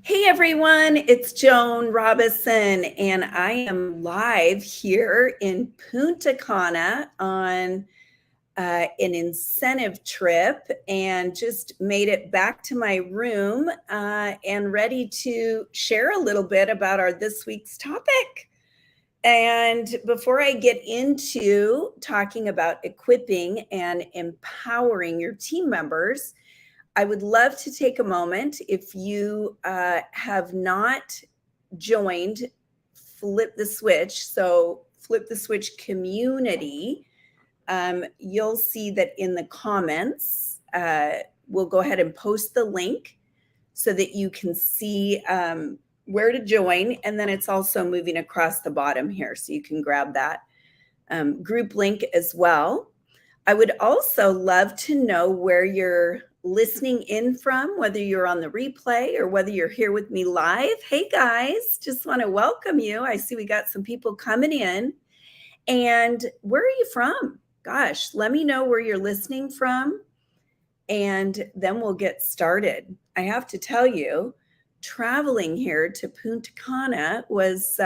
Hey everyone, it's Joan Robison, and I am live here in Punta Cana on an incentive trip and just made it back to my room and ready to share a little bit about our this week's topic. And before I get into talking about equipping and empowering your team members, I would love to take a moment. If you have not joined Flip the Switch, so Flip the Switch community, you'll see that in the comments, we'll go ahead and post the link so that you can see where to join. And then it's also moving across the bottom here, so you can grab that group link as well. I would also love to know where you're listening in from, whether you're on the replay or whether you're here with me live. Hey guys, just want to welcome you. I see we got some people coming in. And where are you from? Gosh, let me know where you're listening from, and then we'll get started. I have to tell you, traveling here to Punta Cana was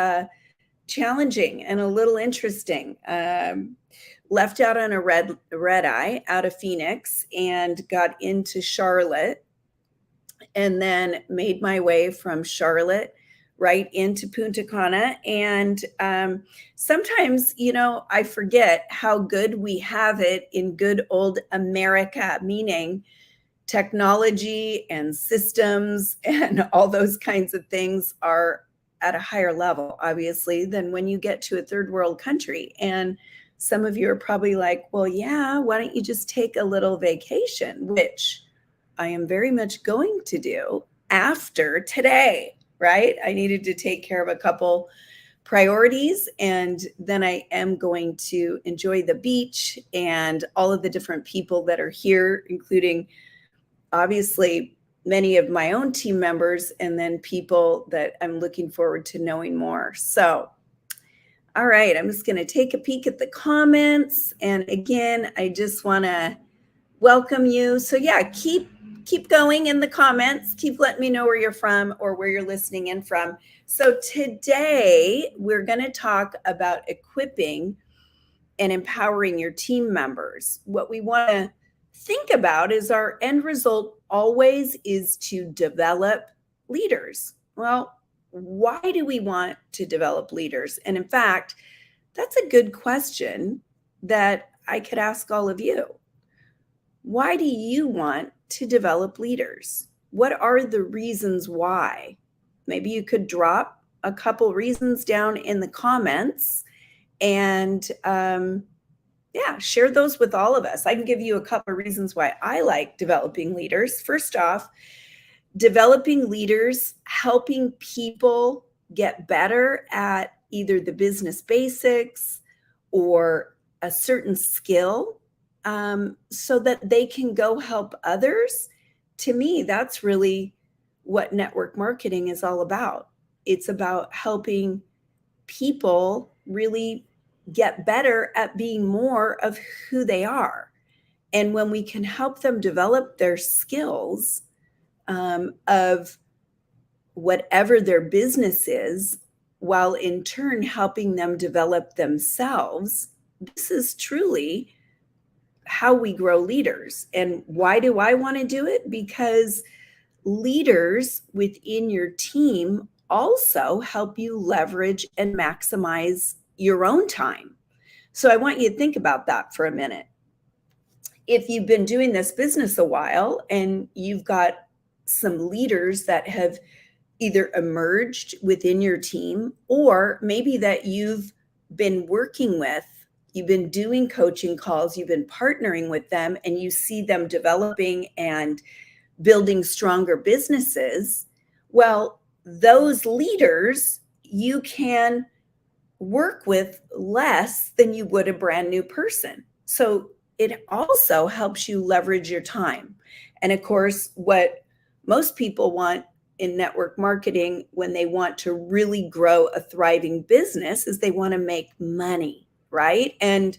challenging and a little interesting. Left out on a red eye out of Phoenix and got into Charlotte, and then made my way from Charlotte right into Punta Cana. And sometimes, I forget how good we have it in good old America, meaning technology and systems and all those kinds of things are at a higher level, obviously, than when you get to a third world country. And some of you are probably like, well, yeah, why don't you just take a little vacation, which I am very much going to do after today, right? I needed to take care of a couple priorities, and then I am going to enjoy the beach and all of the different people that are here, including obviously many of my own team members, and then people that I'm looking forward to knowing more. So, all right, I'm just going to take a peek at the comments. And again, I just want to welcome you. So yeah, keep going in the comments. Keep letting me know where you're from or where you're listening in from. So today we're going to talk about equipping and empowering your team members. What we want to think about is our end result always is to develop leaders. Well, why do we want to develop leaders? And in fact, that's a good question that I could ask all of you. Why do you want to develop leaders? What are the reasons why? Maybe you could drop a couple reasons down in the comments and share those with all of us. I can give you a couple of reasons why I like developing leaders. First off, developing leaders, helping people get better at either the business basics or a certain skill, so that they can go help others. To me, that's really what network marketing is all about. It's about helping people really get better at being more of who they are. And when we can help them develop their skills of whatever their business is, while in turn helping them develop themselves, this is truly how we grow leaders. And why do I want to do it? Because leaders within your team also help you leverage and maximize your own time. So I want you to think about that for a minute. If you've been doing this business a while and you've got some leaders that have either emerged within your team, or maybe that you've been working with, you've been doing coaching calls, you've been partnering with them, and you see them developing and building stronger businesses, well, those leaders you can work with less than you would a brand new person. So it also helps you leverage your time. And of course, what most people want in network marketing when they want to really grow a thriving business is they want to make money, right? And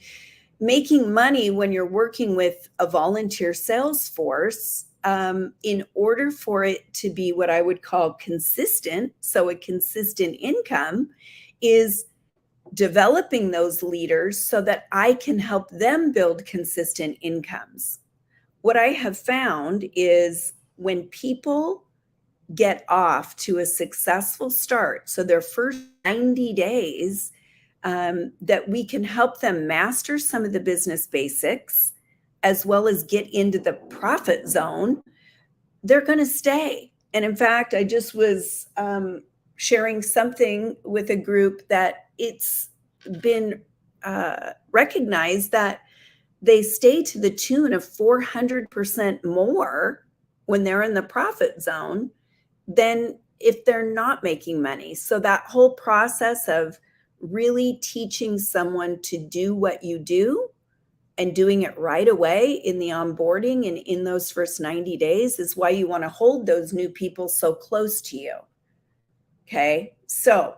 making money when you're working with a volunteer sales force in order for it to be what I would call consistent, so a consistent income, is developing those leaders so that I can help them build consistent incomes. What I have found is when people get off to a successful start, so their first 90 days, that we can help them master some of the business basics as well as get into the profit zone, they're going to stay. And in fact, I just was sharing something with a group that it's been recognized that they stay to the tune of 400% more when they're in the profit zone than if they're not making money. So that whole process of really teaching someone to do what you do and doing it right away in the onboarding and in those first 90 days is why you want to hold those new people so close to you. Okay, so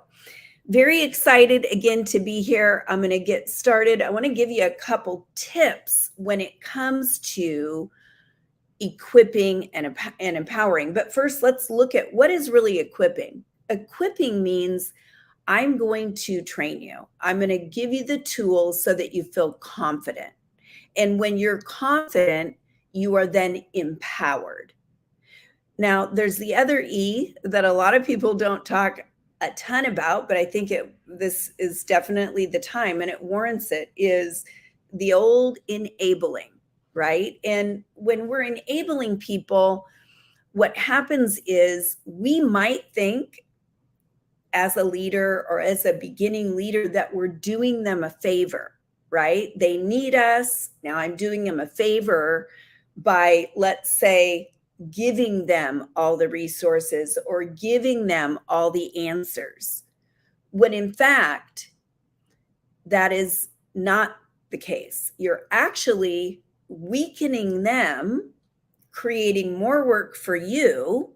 very excited again to be here. I'm going to get started. I want to give you a couple tips when it comes to equipping and empowering. But first, let's look at what is really equipping. Equipping means I'm going to train you. I'm going to give you the tools so that you feel confident. And when you're confident, you are then empowered. Now, there's the other E that a lot of people don't talk a ton about, but I think this is definitely the time and it warrants it, is the old enabling, right? And when we're enabling people, what happens is we might think as a leader or as a beginning leader that we're doing them a favor, right? They need us. Now I'm doing them a favor by, let's say, giving them all the resources or giving them all the answers, when in fact, that is not the case. You're actually weakening them, creating more work for you.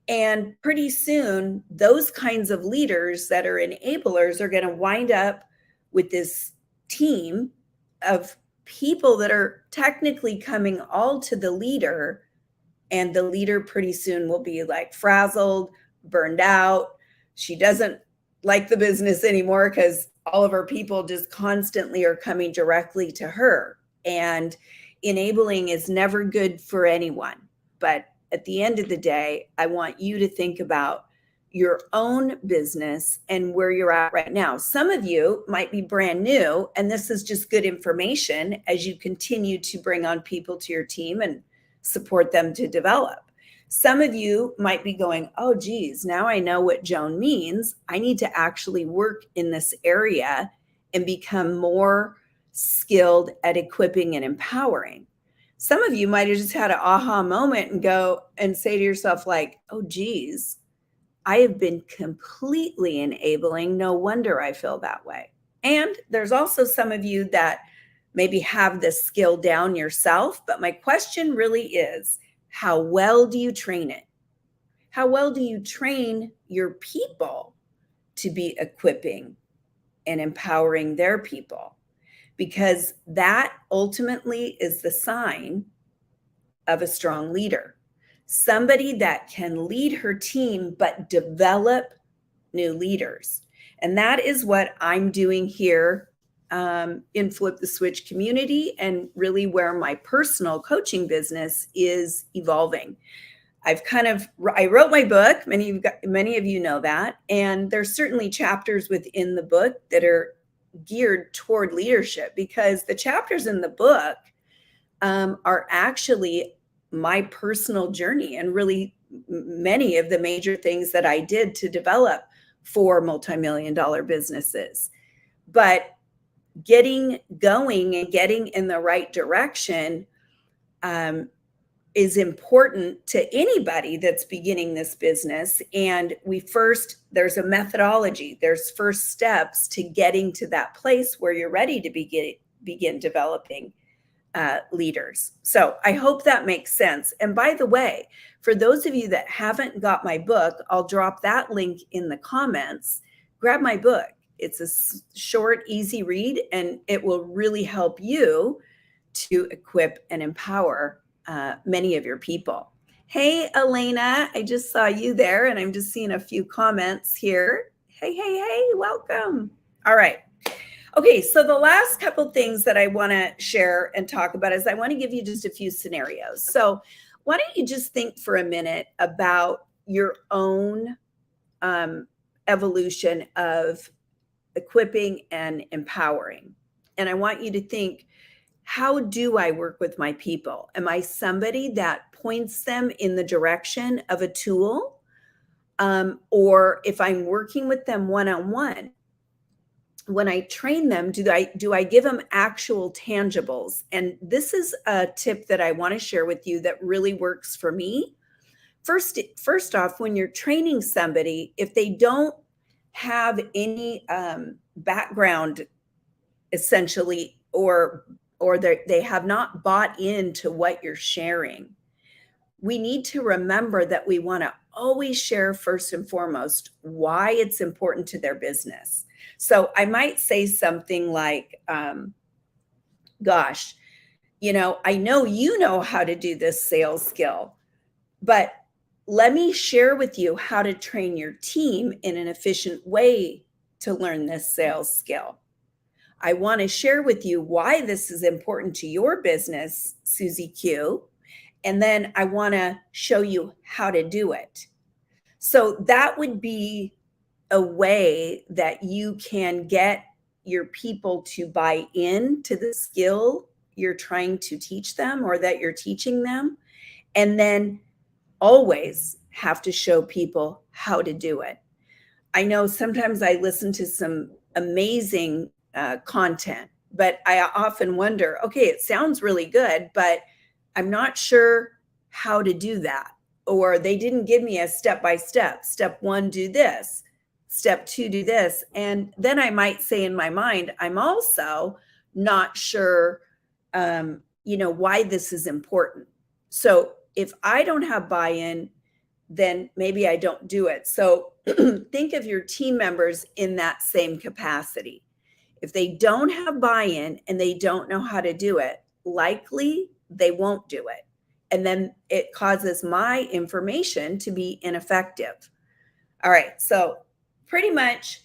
And pretty soon, those kinds of leaders that are enablers are going to wind up with this team of people that are technically coming all to the leader. And the leader pretty soon will be like frazzled, burned out. She doesn't like the business anymore because all of her people just constantly are coming directly to her. And enabling is never good for anyone. But at the end of the day, I want you to think about your own business and where you're at right now. Some of you might be brand new, and this is just good information as you continue to bring on people to your team and support them to develop. Some of you might be going, oh, geez, now I know what Joan means. I need to actually work in this area and become more skilled at equipping and empowering. Some of you might have just had an aha moment and go and say to yourself like, oh, geez, I have been completely enabling. No wonder I feel that way. And there's also some of you that maybe have this skill down yourself. But my question really is, how well do you train it? How well do you train your people to be equipping and empowering their people? Because that ultimately is the sign of a strong leader. Somebody that can lead her team, but develop new leaders. And that is what I'm doing here in Flip the Switch community, and really where my personal coaching business is evolving. I wrote my book. Many of you know that. And there's certainly chapters within the book that are geared toward leadership, because the chapters in the book are actually my personal journey and really many of the major things that I did to develop 4 multi-million-dollar businesses. But getting going and getting in the right direction is important to anybody that's beginning this business. And there's a methodology, there's first steps to getting to that place where you're ready to begin developing leaders. So I hope that makes sense. And by the way, for those of you that haven't got my book, I'll drop that link in the comments. Grab my book. It's a short, easy read, and it will really help you to equip and empower many of your people. Hey, Elena, I just saw you there, and I'm just seeing a few comments here. Hey, welcome. All right. Okay, so the last couple things that I want to share and talk about is I want to give you just a few scenarios. So why don't you just think for a minute about your own evolution of equipping and empowering. And I want you to think, how do I work with my people? Am I somebody that points them in the direction of a tool? Or if I'm working with them one-on-one, when I train them, do I give them actual tangibles? And this is a tip that I want to share with you that really works for me. First off, when you're training somebody, if they don't have any background, essentially, or they have not bought into what you're sharing, we need to remember that we want to always share first and foremost why it's important to their business. So I might say something like, gosh, I know you know how to do this sales skill, but let me share with you how to train your team in an efficient way to learn this sales skill. I want to share with you why this is important to your business, Susie Q. And then I want to show you how to do it. So that would be a way that you can get your people to buy in to the skill you're trying to teach them or that you're teaching them. And then always have to show people how to do it. I know sometimes I listen to some amazing content, but I often wonder, okay, it sounds really good, but I'm not sure how to do that. Or they didn't give me a step-by-step. Step 1, do this. Step 2, do this. And then I might say in my mind, I'm also not sure, why this is important. So if I don't have buy-in, then maybe I don't do it. So think of your team members in that same capacity. If they don't have buy-in and they don't know how to do it, likely they won't do it. And then it causes my information to be ineffective. All right, so pretty much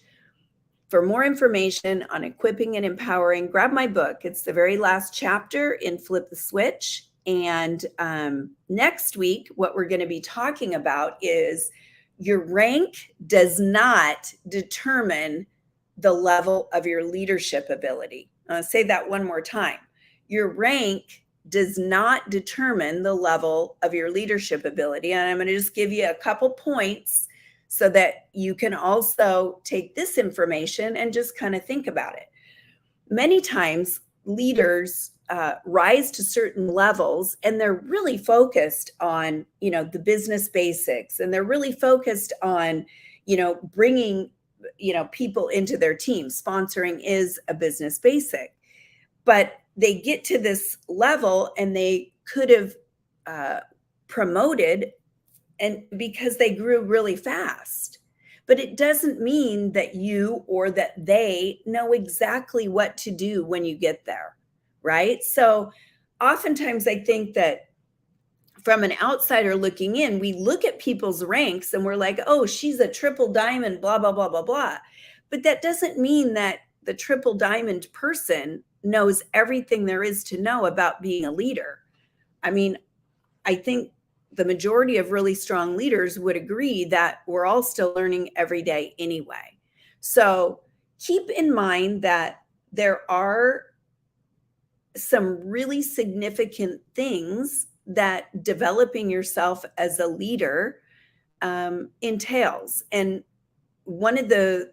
for more information on equipping and empowering, grab my book. It's the very last chapter in Flip the Switch. And next week, what we're going to be talking about is your rank does not determine the level of your leadership ability. I'll say that one more time. Your rank does not determine the level of your leadership ability. And I'm going to just give you a couple points so that you can also take this information and just kind of think about it. Many times leaders rise to certain levels and they're really focused on, the business basics, and they're really focused on, bringing, people into their team. Sponsoring is a business basic, but they get to this level and they could have promoted and because they grew really fast. But it doesn't mean that you or that they know exactly what to do when you get there, right? So oftentimes I think that from an outsider looking in, we look at people's ranks and we're like, oh, she's a triple diamond, blah, blah, blah, blah, blah. But that doesn't mean that the triple diamond person knows everything there is to know about being a leader. I mean, I think the majority of really strong leaders would agree that we're all still learning every day anyway. So keep in mind that there are some really significant things that developing yourself as a leader entails. And one of the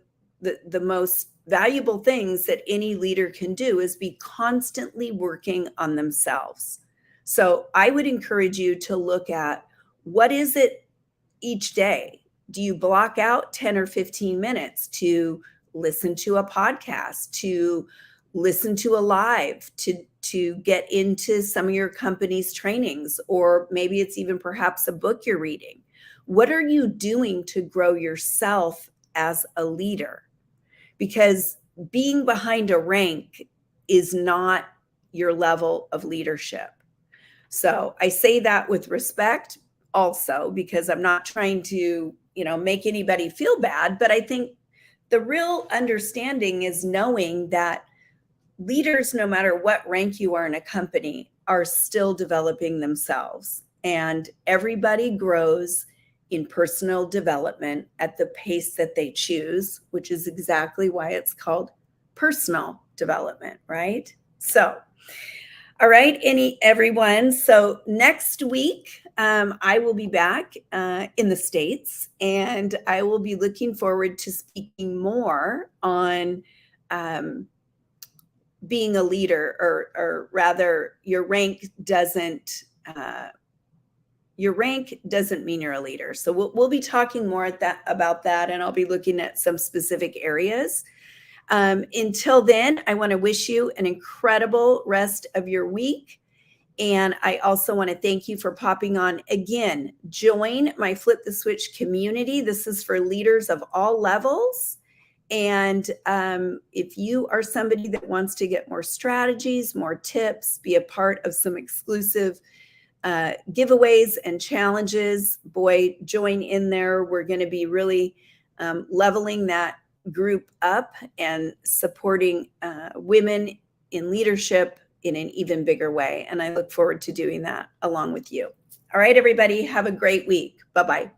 most valuable things that any leader can do is be constantly working on themselves. So I would encourage you to look at, what is it each day? Do you block out 10 or 15 minutes to listen to a podcast, to listen to a live, to get into some of your company's trainings, or maybe it's even perhaps a book you're reading? What are you doing to grow yourself as a leader? Because being behind a rank is not your level of leadership. So I say that with respect also, because I'm not trying to, make anybody feel bad, but I think the real understanding is knowing that leaders, no matter what rank you are in a company, are still developing themselves. And everybody grows in personal development at the pace that they choose, which is exactly why it's called personal development, right? So, all right, everyone. So next week, I will be back in the States, and I will be looking forward to speaking more on being a leader, or rather, your rank doesn't mean you're a leader. So we'll be talking more about that, and I'll be looking at some specific areas. Until then, I want to wish you an incredible rest of your week. And I also want to thank you for popping on again. Join my Flip the Switch community. This is for leaders of all levels. And if you are somebody that wants to get more strategies, more tips, be a part of some exclusive giveaways and challenges, boy, join in there. We're going to be really leveling that group up and supporting women in leadership in an even bigger way. And I look forward to doing that along with you. All right, everybody, have a great week. Bye-bye.